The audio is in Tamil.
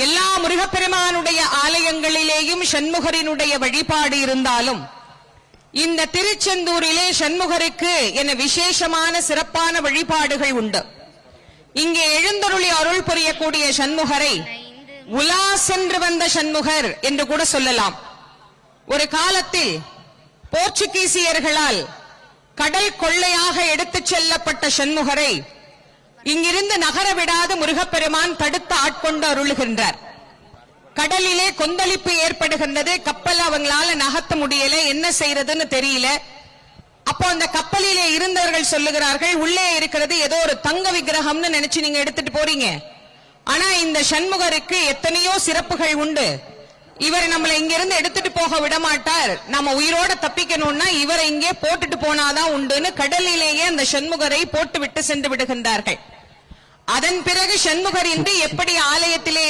எல்லா முருகப்பெருமானுடைய ஆலயங்களிலேயும் சண்முகரினுடைய வழிபாடு இருந்தாலும் இந்த திருச்செந்தூரிலே சண்முகருக்கு என விசேஷமான சிறப்பான வழிபாடுகள் உண்டு. இங்கே எழுந்தருளி அருள் புரியக்கூடிய சண்முகரை உலா சென்று வந்த சண்முகர் என்று கூட சொல்லலாம். ஒரு காலத்தில் போர்ச்சுகீசியர்களால் கடல் கொள்ளையாக எடுத்துச் செல்லப்பட்ட சண்முகரை இங்கிருந்து நகர விடாத முருகப்பெருமான் தடுத்து ஆட்கொண்டு அருளுகின்றார். கடலிலே கொந்தளிப்பு ஏற்படுகின்றது. கப்பல் அவங்களால நகர்த்த முடியல, என்ன செய்யறதுன்னு தெரியல. அப்போ அந்த கப்பலிலே இருந்தவர்கள் சொல்லுகிறார்கள், உள்ளே இருக்கிறது ஏதோ ஒரு தங்க விக்கிரகம்னு நினைச்சு நீங்க எடுத்துட்டு போறீங்க. ஆனா இந்த சண்முகருக்கு எத்தனையோ சிறப்புகள் உண்டு. இவர் நம்மளை இங்கிருந்து எடுத்துட்டு போக விடமாட்டார். நம்ம உயிரோட தப்பிக்கணும்னா இவரை இங்கே போட்டுட்டு போனாதான் உண்டுன்னு கடலிலேயே அந்த சண்முகரை போட்டு விட்டு சென்று விடுகின்றார்கள். அதன் பிறகு சண்முகர் இன்று எப்படி ஆலயத்திலே